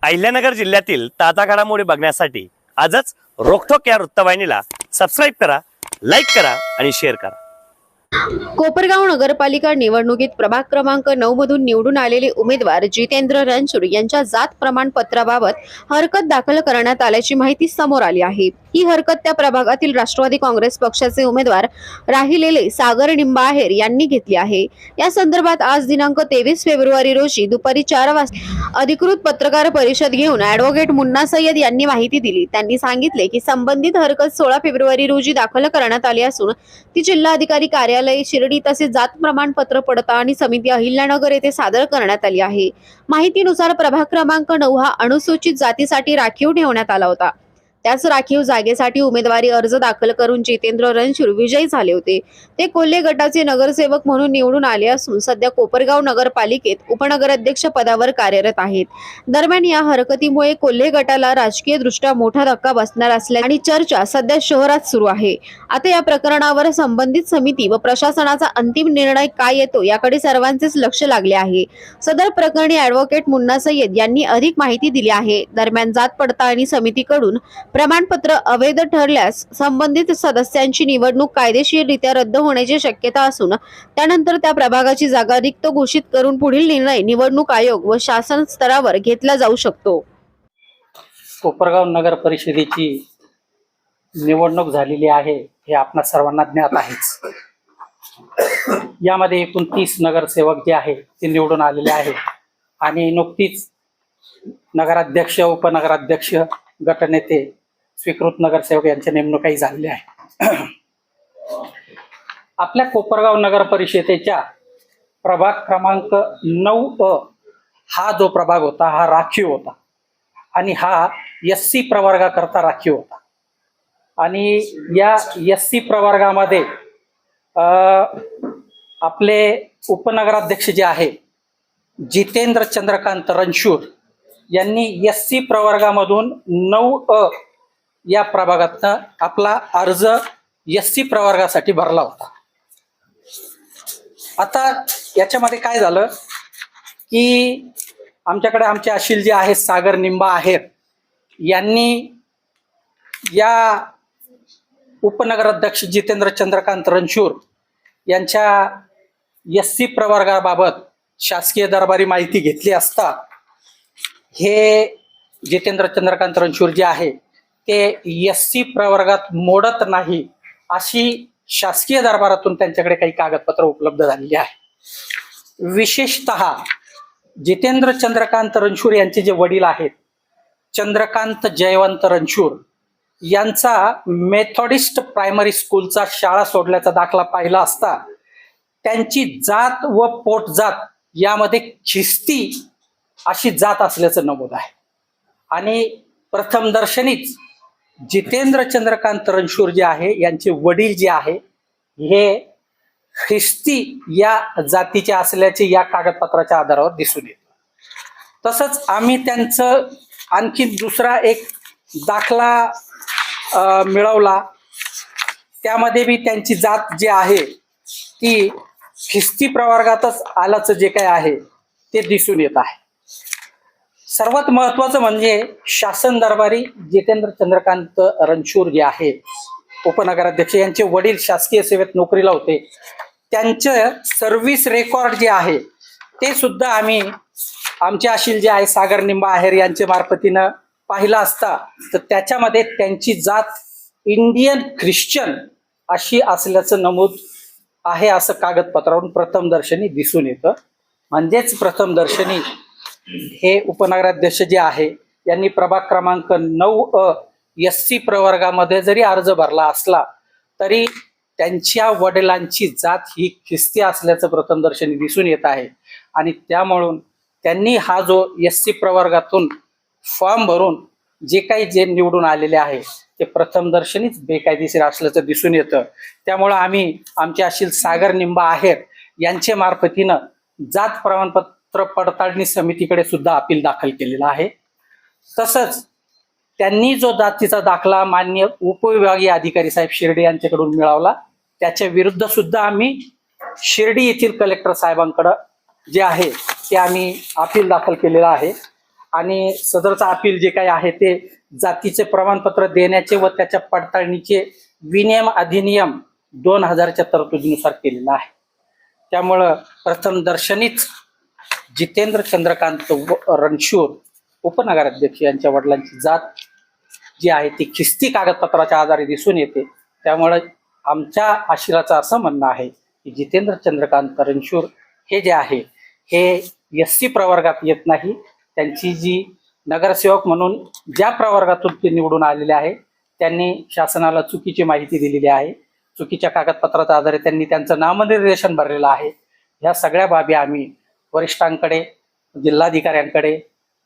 अहिल्यानगर जिल्ह्यातील ताजा घडामोडी बघण्यासाठी आजच रोखोक या वृत्तवाहिनीला सबस्क्राईब करा, लाईक करा आणि शेअर करा. कोपरगाव नगरपालिका निवडणुकीत प्रभाग क्रमांक 9 मधून निवडून आलेले उमेदवार जितेंद्र रणछोड यांच्या जात प्रमाणपत्राबाबत हरकत दाखल करण्यात आल्याची माहिती समोर आली आहे. ही हरकत त्या प्रभागातील राष्ट्रवादी काँग्रेस पक्षाचे उमेदवार राहिलेले सागर निंबाहेर यांनी घेतली आहे. या संदर्भात आज दिनांक 23 फेब्रुवारी रोजी दुपारी 4 वाजता अधिकृत पत्रकार परिषद घेऊन ॲडव्होकेट मुन्ना सय्यद यांनी माहिती दिली. त्यांनी सांगितले की संबंधित हरकत 16 फेब्रुवारी रोजी दाखल करण्यात आली असून ती जिल्हाधिकारी कार्यालय शिर्डी तसेच जात प्रमाणपत्र पडताळणी समिती अहिल्यानगर येथे सादर करण्यात आली आहे. माहितीनुसार प्रभाग क्रमांक 9 हा अनुसूचित जातीसाठी राखीव ठेवण्यात आला होता. त्याच राखीव जागेसाठी उमेदवारी अर्ज दाखल करून जितेंद्र रणछोड विजयी झाले होते. ते कोल्हे गटाचे नगरसेवक म्हणून निवडून आले असून सध्या कोपरगाव नगरपालिकेत उपनगराध्यक्ष पदावर कार्यरत आहेत. दरम्यान या हरकतीमुळे कोल्हे गटाला राजकीय दृष्ट्या मोठा धक्का बसणार असल्याची चर्चा सध्या शहरात सुरू आहे. आता या प्रकरणावर संबंधित समिती व प्रशासनाचा अंतिम निर्णय काय येतो याकडे सर्वांचेच लक्ष लागले आहे. सदर प्रकरणी ॲडव्होकेट मुन्ना सय्यद यांनी अधिक माहिती दिली आहे. दरम्यान जात पडताळणी समितीकडून प्रमाणपत्र अवैध ठरल्यास संबंधित सदस्यांची निवडणूक कायदेशीररित्या रद्द होण्याची शक्यता असून त्यानंतर त्या प्रभागाची जागा रिक्त घोषित करून पुढील निर्णय निवडणूक आयोग व शासन स्तरावर घेतला जाऊ शकतो. कोपरगाव नगर परिषदेची निवडणूक झालेली आहे हे आपणा सर्वांना ज्ञात आहेच. यामध्ये एकूण 30 नगरसेवक जे आहे ते निवडून आलेले आहेत आणि नुकतीच नगराध्यक्ष, उपनगराध्यक्ष, गटनेते, स्वीकृत नगरसेवक यांच्या नेमणुकाही झालेल्या आहे. आपल्या कोपरगाव नगर परिषदेच्या प्रभाग क्रमांक 9 हा जो प्रभाग होता हा राखीव होता आणि हा SC प्रवर्गाकरता राखीव होता. आणि या SC प्रवर्गामध्ये आपले उपनगराध्यक्ष जे आहे जितेंद्र चंद्रकांत रणछोड यांनी SC प्रवर्गामधून 9 या प्रभागातनं आपला अर्ज SC प्रवर्गासाठी भरला होता. आता याच्यामध्ये काय झालं की आमच्याकडे आमचे अशील जे आहे सागर निंबाहेर यांनी या उपनगराध्यक्ष जितेंद्र चंद्रकांत रणछोड यांच्या SC प्रवर्गाबाबत शासकीय दरबारी माहिती घेतली असता हे जितेंद्र चंद्रकांत रणछोड जे आहे ते SC प्रवर्गात मोडत नाही अशी शासकीय दरबारातून त्यांच्याकडे काही कागदपत्र उपलब्ध झालेली आहे. विशेषतः जितेंद्र चंद्रकांत रणछोड यांचे जे वडील आहेत चंद्रकांत जयवंत रणछोड यांचा मेथॉडिस्ट प्रायमरी स्कूलचा शाळा सोडल्याचा दाखला पाहिला असता त्यांची जात व पोटजात यामध्ये ख्रिस्ती अशी जात असल्याचं नमूद आहे. आणि प्रथमदर्शनीच जितेंद्र चंद्रकांत रणछोड जे आहे यांचे वडील जे आहे हे ख्रिस्ती या जातीचे असल्याचे या कागदपत्राच्या आधारावर दिसून येतं. तसंच आम्ही त्यांचं आणखी दुसरा एक दाखला मिळवला, त्यामध्ये बी त्यांची जात जी आहे ती ख्रिस्ती प्रवर्गातच आल्याचं जे काय आहे ते दिसून येत आहे. सर्वात महत्वाचं म्हणजे शासन दरबारी जितेंद्र चंद्रकांत रणछोड जे आहे उपनगराध्यक्ष यांचे वडील शासकीय सेवेत नोकरीला होते. त्यांचं सर्व्हिस रेकॉर्ड जे आहे ते सुद्धा आम्ही आमचे अशील जे आहे सागर निंबाहेर यांच्या मार्फतीनं पाहिलं असता तर त्याच्यामध्ये त्यांची जात इंडियन ख्रिश्चन अशी असल्याचं नमूद आहे असं कागदपत्रावरून प्रथमदर्शनी दिसून येतं. म्हणजेच प्रथमदर्शनी हे उपनगराध्यक्ष जे आहे यांनी प्रभाग क्रमांक 9 SC प्रवर्गामध्ये जरी अर्ज भरला असला तरी त्यांच्या वडिलांची जात ही ख्रिस्ती असल्याचं प्रथमदर्शनी दिसून येत आहे. आणि त्यामुळं त्यांनी हा जो SC प्रवर्गातून फॉर्म भरून जे निवडून आलेले आहे ते प्रथमदर्शनीच बेकायदेशीर असल्याचं दिसून येतं. त्यामुळं आम्ही आमचे अशील सागर निंबाहेर यांच्या मार्फतीनं जात प्रमाणपत्र पडताळणी समितीकडे सुद्धा अपील दाखल केलेलं आहे. तसंच त्यांनी जो जातीचा दाखला मान्य उपविभागीय अधिकारी साहेब शिर्डी यांच्याकडून मिळवला त्याच्या विरुद्ध सुद्धा आम्ही शिर्डी येथील कलेक्टर साहेबांकडे जे आहे ते आम्ही अपील दाखल केलेलं आहे. आणि सदरचं अपील जे काही आहे ते जातीचे प्रमाणपत्र देण्याचे व त्याच्या पडताळणीचे विनियम अधिनियम 2000च्या तरतुदीनुसार केलेलं आहे. त्यामुळं प्रथम दर्शनीच जितेंद्र चंद्रकांत रणशूर उपनगराध्यक्ष यांच्या वडिलांची जात जी आहे ती खिस्ती कागदपत्राच्या आधारे दिसून येते. त्यामुळे आमच्या आशिराचं असं म्हणणं आहे की जितेंद्र चंद्रकांत रणशूर हे जे आहे हे SC प्रवर्गात येत नाही. त्यांची जी नगरसेवक म्हणून ज्या प्रवर्गातून ते निवडून आलेले आहे त्यांनी शासनाला चुकीची माहिती दिलेली आहे. चुकीच्या कागदपत्राच्या आधारे त्यांनी त्यांचं नामनिर्देशन भरलेलं आहे. ह्या सगळ्या बाबी आम्ही वरिष्ठांकडे, जिल्हाधिकाऱ्यांकडे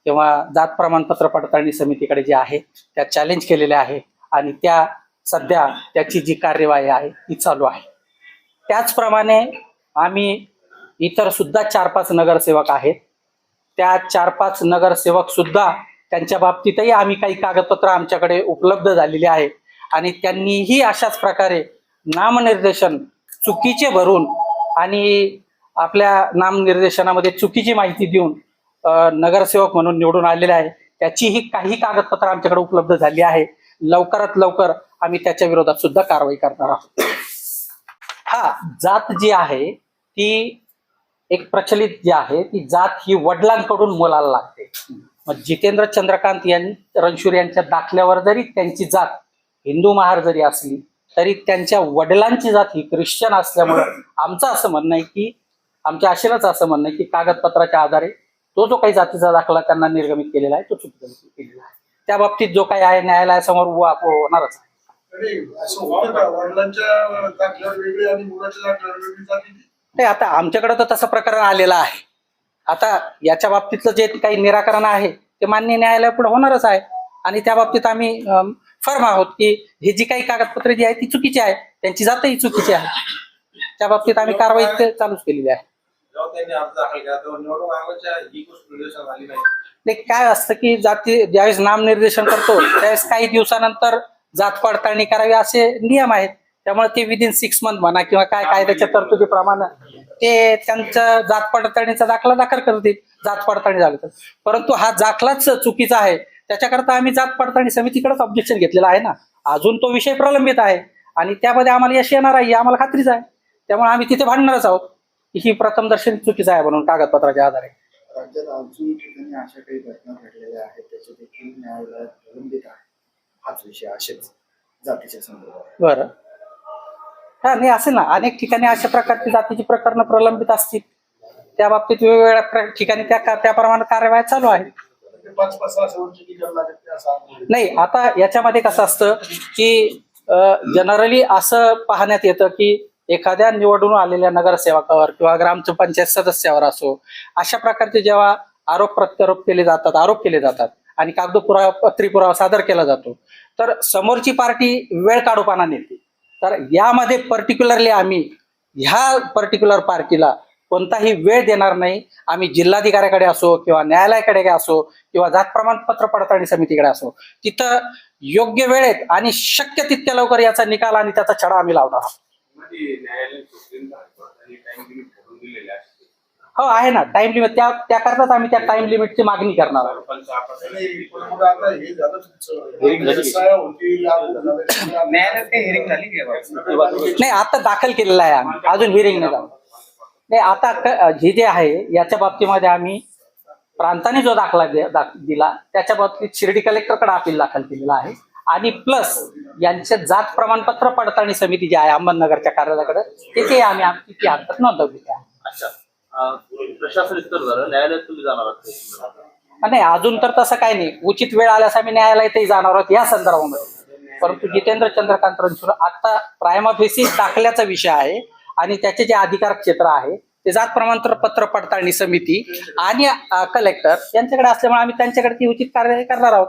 किंवा जात प्रमाणपत्र पडताळणी समितीकडे जे आहे त्या चॅलेंज केलेल्या आहे आणि त्या सध्या त्याची जी कार्यवाही आहे ती चालू आहे. त्याचप्रमाणे आम्ही इतर सुद्धा 4-5 नगरसेवक आहेत. त्या 4-5 नगरसेवक सुद्धा त्यांच्या बाबतीतही आम्ही काही कागदपत्र आमच्याकडे उपलब्ध झालेली आहे आणि त्यांनीही अशाच प्रकारे नामनिर्देशन चुकीचे भरून आणि आपल्या नामनिर्देशनामध्ये चुकीची माहिती देऊन नगरसेवक म्हणून निवडून आलेले आहे. त्याचीही काही कागदपत्र आमच्याकडे उपलब्ध झाली आहे. लवकरात लवकर आम्ही त्याच्या विरोधात सुद्धा कारवाई करणार आहोत. हा, जात जी आहे ती एक प्रचलित जी आहे ती जात ही वडिलांकडून मुलाला लागते. मग जितेंद्र चंद्रकांत रणशूर यांच्या दाखल्यावर जरी त्यांची जात हिंदू महार जरी असली तरी त्यांच्या वडिलांची जात ही ख्रिश्चन असल्यामुळे आमचं असं म्हणणं आहे की आमच्या आशिराचं असं म्हणणं आहे की कागदपत्राच्या आधारे तो जो काही जातीचा दाखला त्यांना निर्गमित केलेला आहे तो चुकीचा केलेला आहे. त्या बाबतीत जो काही आहे न्यायालयासमोर होणारच आहे. नाही, आता आमच्याकडे तर तसं प्रकरण आलेलं आहे. आता याच्या बाबतीतलं जे काही निराकरण आहे ते मान्य न्यायालयापुढे होणारच आहे आणि त्या बाबतीत आम्ही फर्म आहोत की हे जी काही कागदपत्रे जी आहे ती चुकीची आहे, त्यांची जातही चुकीची आहे. त्या बाबतीत आम्ही कारवाई चालूच केलेली आहे. नाही, काय असतं की जाती ज्यावेळेस नामनिर्देशन करतो त्यावेळेस काही दिवसानंतर जात पडताळणी करावी असे नियम आहेत. त्यामुळे ते विदिन 6 मंथ म्हणा किंवा काय कायद्याच्या तरतुदीप्रमाणे ते त्यांचं जात पडताळणीचा दाखला दाखल करतील, जात पडताळणी झाली तर. परंतु हा दाखलाच चुकीचा आहे त्याच्याकरता आम्ही जात पडताळणी समितीकडेच ऑब्जेक्शन घेतलेलं आहे ना. अजून तो विषय प्रलंबित आहे आणि त्यामध्ये आम्हाला यश येणार आहे आम्हाला खात्रीच आहे. त्यामुळे आम्ही तिथे भांडणारच आहोत की ही प्रथम दर्शन चुकीचं आहे म्हणून कागदपत्राच्या आधारे. राज्यात अजून ठिकाणी अशा काही घटना घडलेल्या आहेत त्याचे देखील न्यायालयात प्रलंबित आहे. हाच विषय असेच जातीच्या संदर्भात. बरं, हा नाही असेल ना, अनेक ठिकाणी अशा प्रकारची जातीची प्रकरणं प्रलंबित असतील. त्या बाबतीत वेगवेगळ्या ठिकाणी त्याप्रमाणे कार्यवाही चालू आहे. नाही, आता याच्यामध्ये कसं असतं की जनरली असं पाहण्यात येतं की एखाद्या निवडून आलेल्या नगरसेवकावर किंवा ग्रामपंचायत सदस्यावर असो अशा प्रकारचे जेव्हा आरोप प्रत्यारोप केले जातात आणि कागदोपत्री पुरावा सादर केला जातो तर समोरची पार्टी वेळ काढूपाना नेते. तर यामध्ये पर्टिक्युलरली आम्ही ह्या पर्टिक्युलर पार्टीला कोणताही वेळ देणार नाही. आम्ही जिल्हाधिकाऱ्याकडे असो किंवा न्यायालयाकडे असो किंवा जात प्रमाणपत्र पडताळणी समितीकडे असो तिथं योग्य वेळेत आणि शक्य तितक्या लवकर याचा निकाल आणि त्याचा छडा आम्ही लावणार आहोत. हो आहे ना टाइम लिमिट. त्याकरताच आम्ही त्या टाइम लिमिटची मागणी करणार आहोत. नाही, आता दाखल केलेला आहे आम्ही, अजून हिअरिंग नाही झालं. नाही, आता हे जे आहे याच्या बाबतीमध्ये आम्ही प्रांताने जो दाखला दिला त्याच्या बाबतीत शिर्डी कलेक्टरकडे अपील दाखल केलेला आहे आणि प्लस यांचे जात प्रमाणपत्र पडताळणी समिती जी आहे अहमदनगरच्या कार्यालयाकडे तिथे आम्ही आमची हरकत नोंदवलेली आहे. प्रशासन उत्तर झालं, न्यायालयात तुम्ही जाणार आहात? नाही, अजून तर तसं काही नाही. उचित वेळ आल्यास आम्ही न्यायालयातही जाणार आहोत या संदर्भामध्ये. परंतु जितेंद्र चंद्रकांत रणशूर आता प्रायमा फेसी दाखल्याचा विषय आहे आणि त्याचे जे अधिकार क्षेत्र आहे ते जात प्रमाणपत्र पडताळणी समिती आणि कलेक्टर यांच्याकडे असल्यामुळे आम्ही त्यांच्याकडे ती उचित कार्यवाही करणार आहोत.